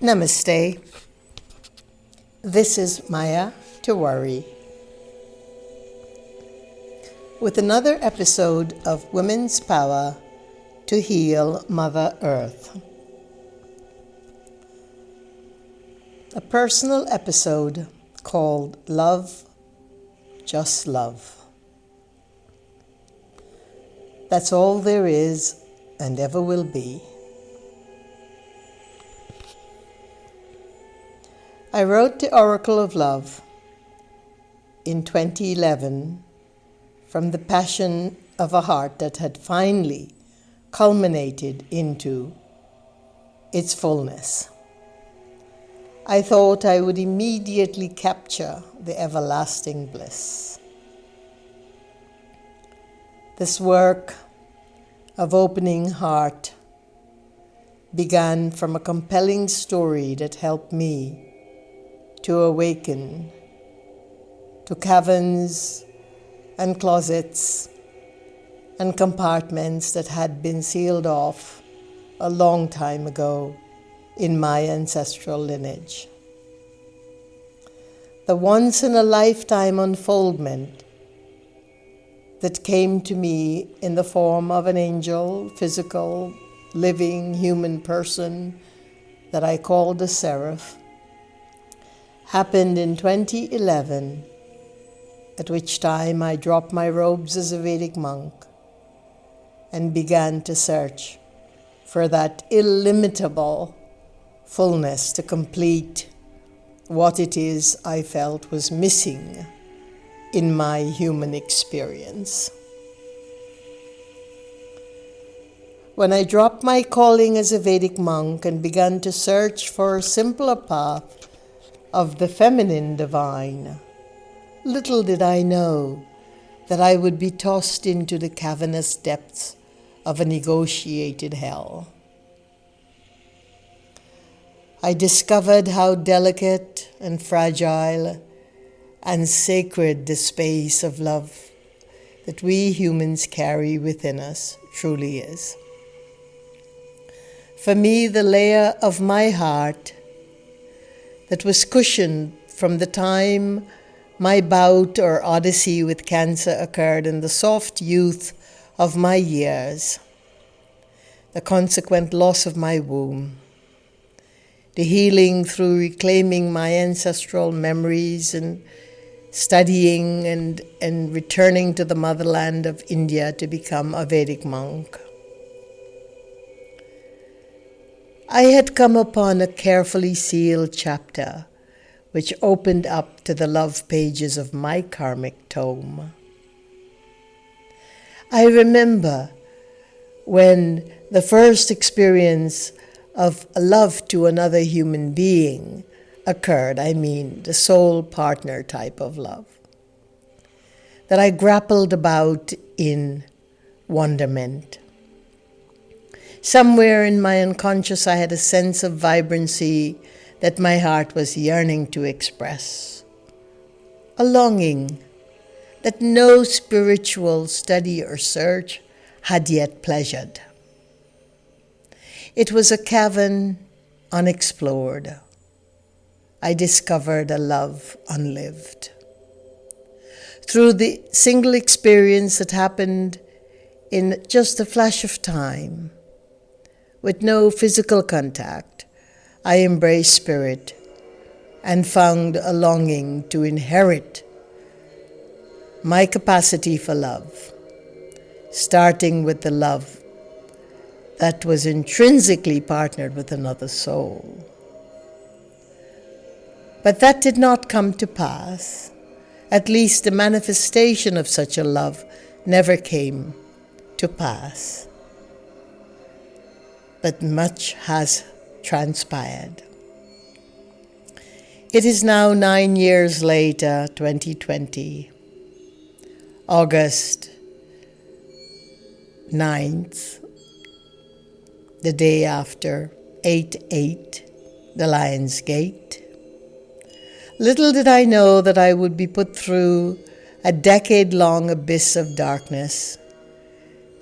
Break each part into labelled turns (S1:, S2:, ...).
S1: Namaste. This is Maya Tiwari with another episode of Women's Power to Heal Mother Earth. A personal episode called Love, Just Love. That's all there is and ever will be. I wrote the Oracle of Love in 2011 from the passion of a heart that had finally culminated into its fullness. I thought I would immediately capture the everlasting bliss. This work of opening heart began from a compelling story that helped me to awaken to caverns and closets and compartments that had been sealed off a long time ago in my ancestral lineage. The once-in-a-lifetime unfoldment that came to me in the form of an angel, physical, living human person that I called a seraph, happened in 2011, at which time I dropped my robes as a Vedic monk and began to search for that illimitable fullness to complete what it is I felt was missing in my human experience. When I dropped my calling as a Vedic monk and began to search for a simpler path of the feminine divine, little did I know that I would be tossed into the cavernous depths of a negotiated hell. I discovered how delicate and fragile and sacred the space of love that we humans carry within us truly is. For me, the layer of my heart that was cushioned from the time my bout or odyssey with cancer occurred in the soft youth of my years, the consequent loss of my womb, the healing through reclaiming my ancestral memories and studying and returning to the motherland of India to become a Vedic monk. I had come upon a carefully sealed chapter which opened up to the love pages of my karmic tome. I remember when the first experience of love to another human being occurred, the soul partner type of love, that I grappled about in wonderment. Somewhere in my unconscious, I had a sense of vibrancy that my heart was yearning to express. A longing that no spiritual study or search had yet pleasured. It was a cavern unexplored. I discovered a love unlived. Through the single experience that happened in just a flash of time, with no physical contact, I embraced spirit and found a longing to inherit my capacity for love, starting with the love that was intrinsically partnered with another soul. But that did not come to pass. At least the manifestation of such a love never came to pass. But much has transpired. It is now 9 years later, 2020, August 9th, the day after 8/8, the Lion's Gate. Little did I know that I would be put through a decade-long abyss of darkness,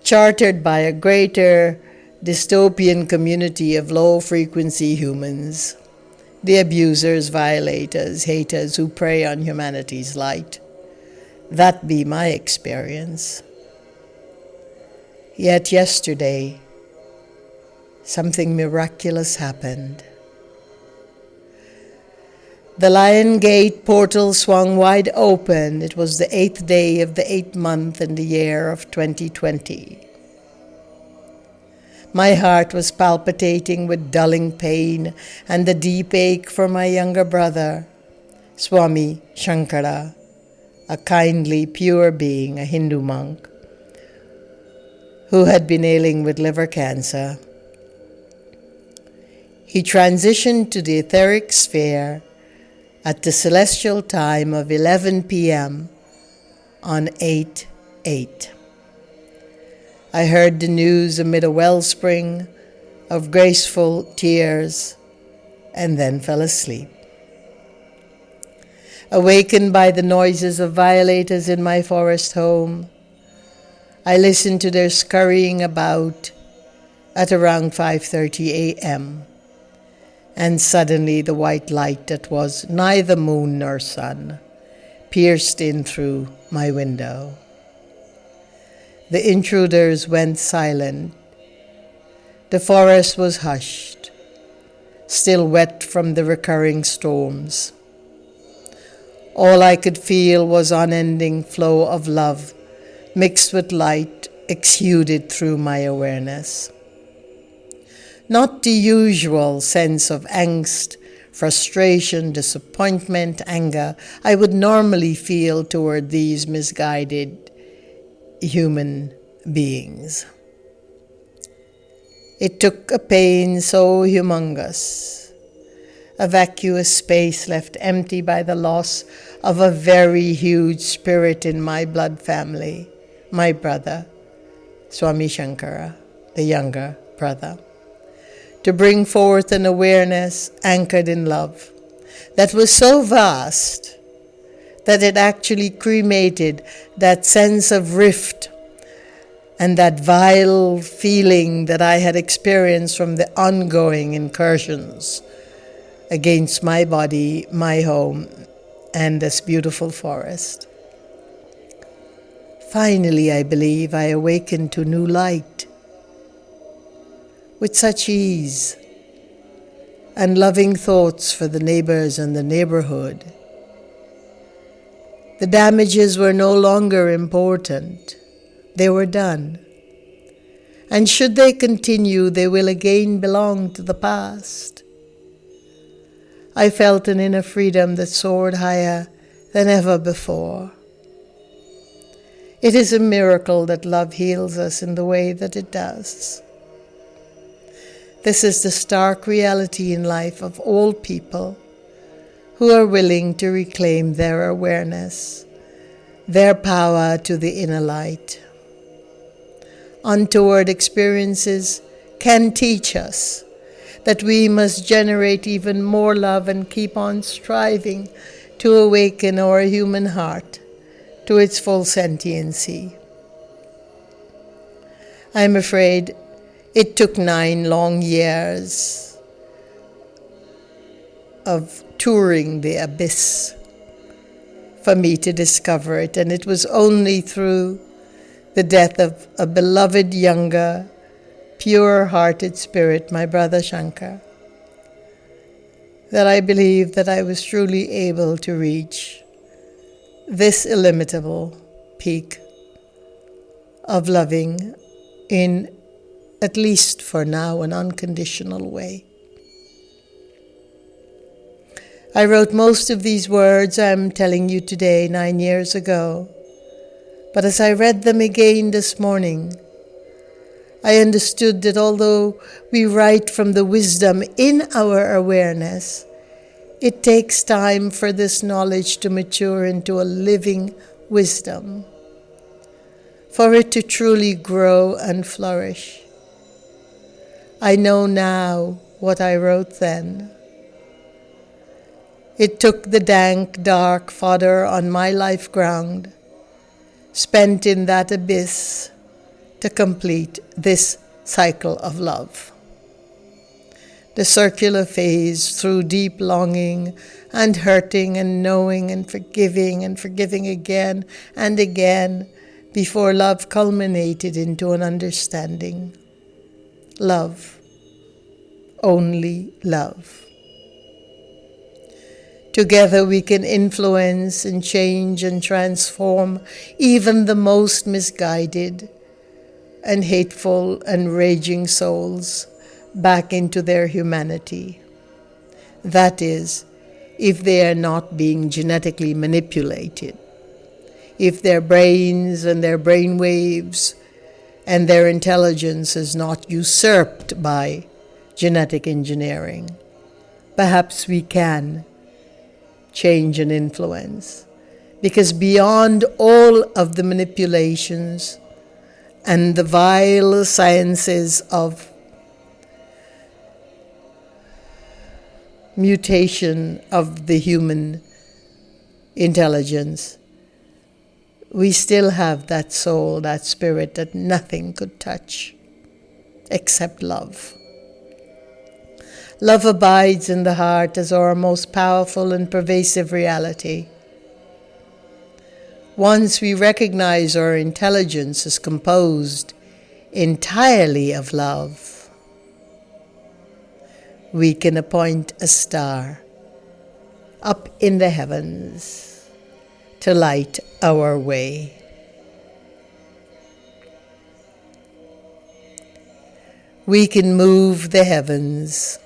S1: chartered by a greater dystopian community of low-frequency humans the abusers, violators, haters who prey on humanity's light. That be my experience. Yet yesterday, something miraculous happened. The Lion Gate portal swung wide open. It was the 8th day of the 8th month in the year of 2020. My heart was palpitating with dulling pain and a deep ache for my younger brother, Swami Shankara, a kindly, pure being, a Hindu monk, who had been ailing with liver cancer. He transitioned to the etheric sphere at the celestial time of 11 p.m. on 8/8. I heard the news amid a wellspring of graceful tears and then fell asleep. Awakened by the noises of violators in my forest home, I listened to their scurrying about at around 5:30 a.m. And suddenly the white light that was neither moon nor sun pierced in through my window. The intruders went silent. The forest was hushed, still wet from the recurring storms. All I could feel was unending flow of love mixed with light exuded through my awareness. Not the usual sense of angst, frustration, disappointment, anger I would normally feel toward these misguided human beings. It took a pain so humongous, a vacuous space left empty by the loss of a very huge spirit in my blood family, my brother, Swami Shankara, the younger brother, to bring forth an awareness anchored in love that was so vast that it actually cremated that sense of rift and that vile feeling that I had experienced from the ongoing incursions against my body, my home, and this beautiful forest. Finally, I believe I awakened to new light with such ease and loving thoughts for the neighbors and the neighborhood. The damages were no longer important. They were done. And should they continue, they will again belong to the past. I felt an inner freedom that soared higher than ever before. It is a miracle that love heals us in the way that it does. This is the stark reality in life of all people who are willing to reclaim their awareness, their power to the inner light. Untoward experiences can teach us that we must generate even more love and keep on striving to awaken our human heart to its full sentiency. I'm afraid it took 9 long years of touring the abyss for me to discover it, and it was only through the death of a beloved younger, pure-hearted spirit, my brother Shankar, that I believe that I was truly able to reach this illimitable peak of loving in, at least for now, an unconditional way. I wrote most of these words I'm telling you today 9 years ago, but as I read them again this morning, I understood that although we write from the wisdom in our awareness, it takes time for this knowledge to mature into a living wisdom, for it to truly grow and flourish. I know now what I wrote then. It took the dank, dark fodder on my life ground, spent in that abyss, to complete this cycle of love. the circular phase through deep longing and hurting and knowing and forgiving again and again before love culminated into an understanding. Love. Only love. Together we can influence and change and transform even the most misguided and hateful and raging souls back into their humanity. That is, if they are not being genetically manipulated, if their brains and their brain waves and their intelligence is not usurped by genetic engineering. Perhaps we can change and influence, because beyond all of the manipulations and the vile sciences of mutation of the human intelligence, we still have that soul, that spirit that nothing could touch except love. Love abides in the heart as our most powerful and pervasive reality. Once we recognize our intelligence is composed entirely of love, we can appoint a star up in the heavens to light our way. We can move the heavens.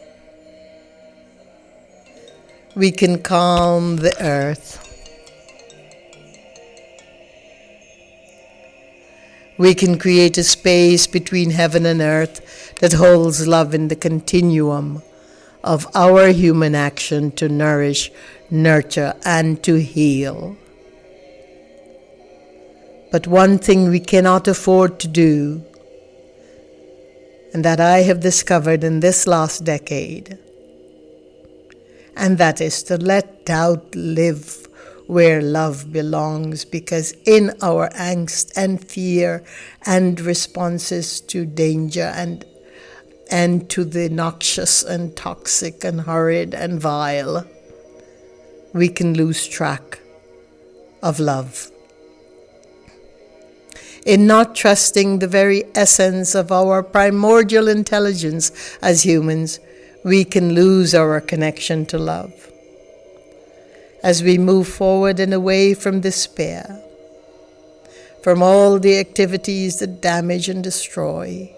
S1: We can calm the earth. We can create a space between heaven and earth that holds love in the continuum of our human action to nourish, nurture, and to heal. But one thing we cannot afford to do, and that I have discovered in this last decade, and that is to let doubt live where love belongs, because in our angst and fear and responses to danger and to the noxious and toxic and horrid and vile, we can lose track of love. In not trusting the very essence of our primordial intelligence as humans, we can lose our connection to love. As we move forward and away from despair, from all the activities that damage and destroy,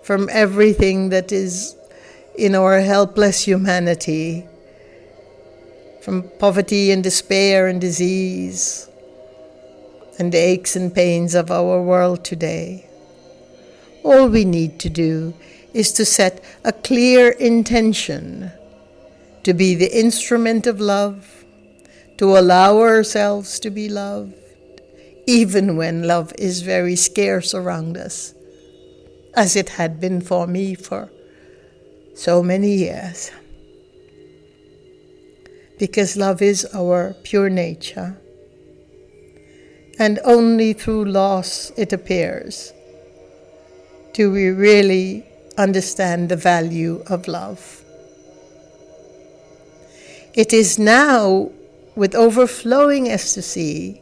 S1: from everything that is in our helpless humanity, from poverty and despair and disease, and the aches and pains of our world today, all we need to do is to set a clear intention to be the instrument of love, to allow ourselves to be loved, even when love is very scarce around us, as it had been for me for so many years. Because love is our pure nature, and only through loss, it appears, do we really understand the value of love. It is now with overflowing ecstasy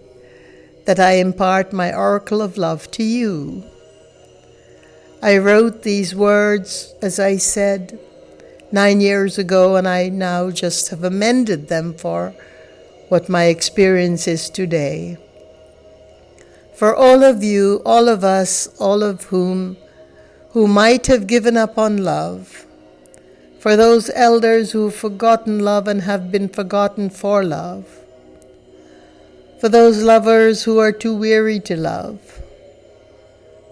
S1: that I impart my oracle of love to you. I wrote these words, as I said, 9 years ago, and I now just have amended them for what my experience is today. For all of you, all of us, all of whom who might have given up on love, for those elders who've forgotten love and have been forgotten for love, for those lovers who are too weary to love,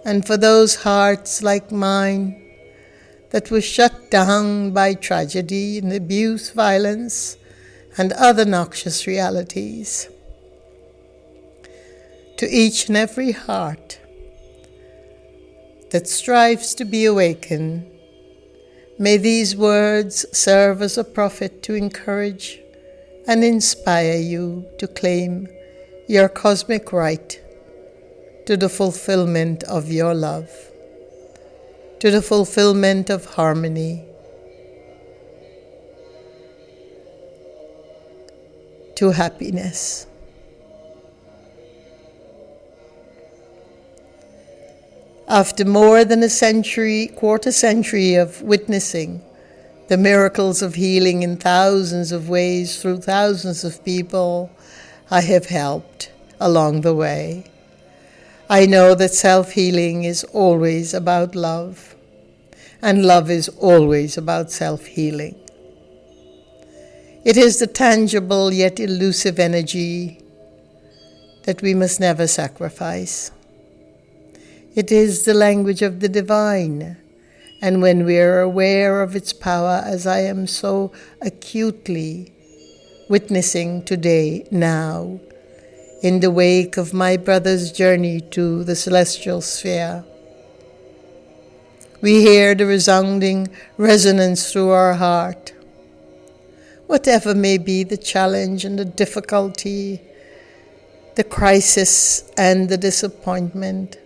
S1: and for those hearts like mine that were shut down by tragedy and abuse, violence, and other noxious realities. To each and every heart that strives to be awakened, may these words serve as a prophet to encourage and inspire you to claim your cosmic right to the fulfillment of your love, to the fulfillment of harmony, to happiness. After more than quarter century of witnessing the miracles of healing in thousands of ways through thousands of people I have helped along the way, I know that self-healing is always about love, and love is always about self-healing. It is the tangible yet elusive energy that we must never sacrifice. It is the language of the divine, and when we are aware of its power, as I am so acutely witnessing today, now, in the wake of my brother's journey to the celestial sphere, we hear the resounding resonance through our heart. Whatever may be the challenge and the difficulty, the crisis and the disappointment,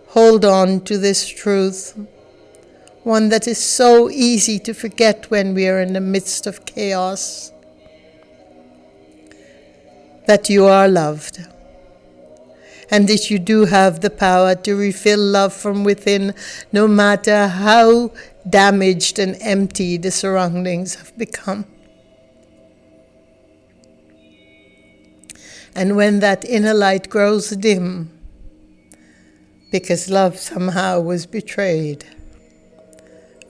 S1: hold on to this truth, one that is so easy to forget when we are in the midst of chaos, that you are loved, and that you do have the power to refill love from within, no matter how damaged and empty the surroundings have become. And when that inner light grows dim, because love somehow was betrayed,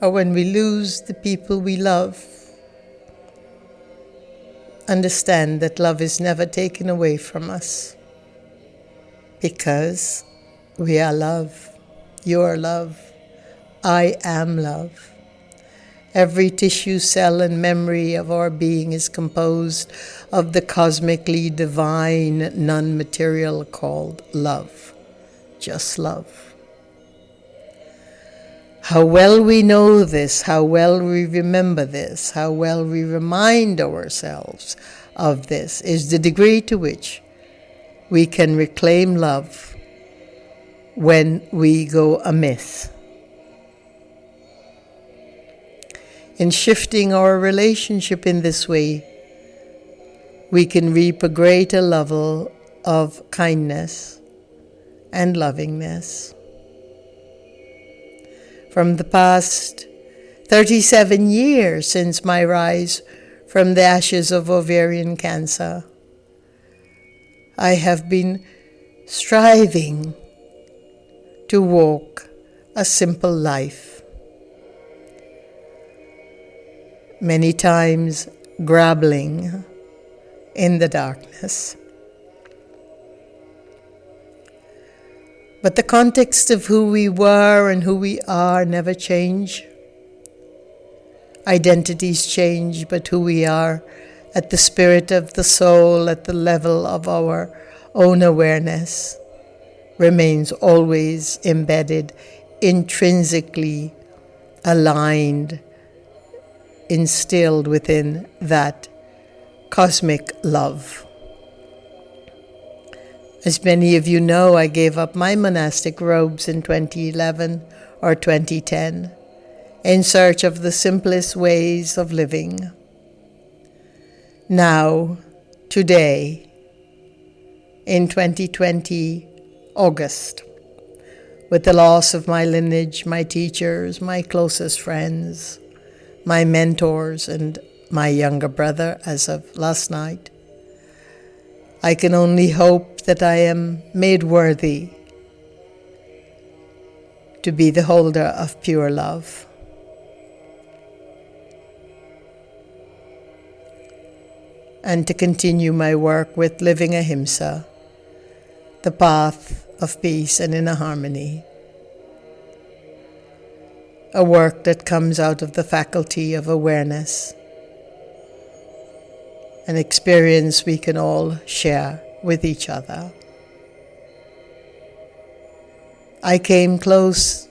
S1: or when we lose the people we love, understand that love is never taken away from us, because we are love. You are love. I am love. Every tissue, cell, and memory of our being is composed of the cosmically divine non-material called love. Just love. How well we know this, how well we remember this, how well we remind ourselves of this, is the degree to which we can reclaim love when we go amiss. In shifting our relationship in this way, we can reap a greater level of kindness and lovingness. From the past 37 years since my rise from the ashes of ovarian cancer, I have been striving to walk a simple life. Many times grappling in the darkness. But the context of who we were and who we are never change. Identities change, but who we are at the spirit of the soul, at the level of our own awareness, remains always embedded, intrinsically aligned, instilled within that cosmic love. As many of you know, I gave up my monastic robes in 2011 or 2010 in search of the simplest ways of living. Now, today, in 2020, August, with the loss of my lineage, my teachers, my closest friends, my mentors, and my younger brother as of last night, I can only hope that I am made worthy to be the holder of pure love. And to continue my work with living ahimsa, the path of peace and inner harmony. A work that comes out of the faculty of awareness, an experience we can all share with each other. I came close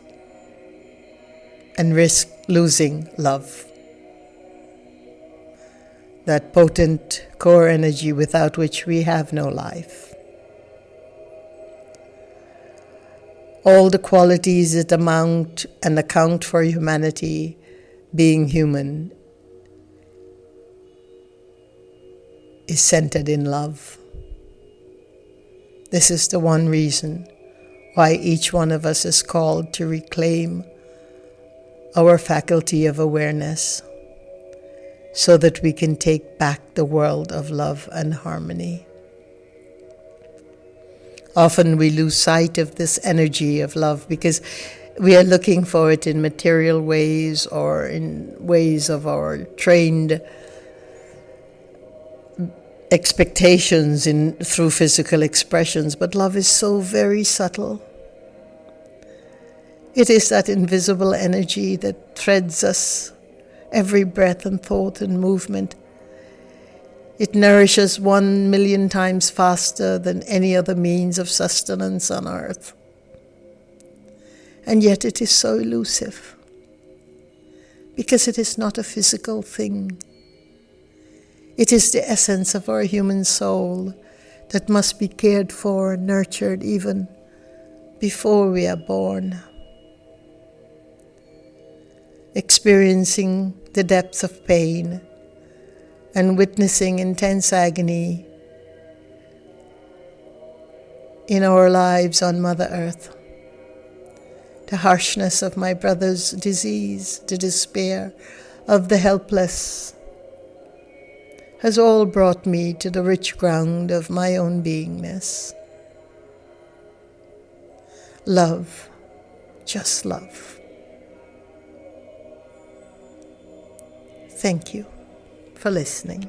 S1: and risked losing love, that potent core energy without which we have no life. All the qualities that amount and account for humanity being human is centered in love. This is the one reason why each one of us is called to reclaim our faculty of awareness so that we can take back the world of love and harmony. Often we lose sight of this energy of love because we are looking for it in material ways or in ways of our trained expectations through physical expressions, but love is so very subtle. It is that invisible energy that threads us every breath and thought and movement. It nourishes 1,000,000 times faster than any other means of sustenance on earth. And yet it is so elusive, because it is not a physical thing. It is the essence of our human soul that must be cared for and nurtured even before we are born. Experiencing the depths of pain and witnessing intense agony in our lives on Mother Earth, the harshness of my brother's disease, the despair of the helpless, has all brought me to the rich ground of my own beingness. Love, just love. Thank you for listening.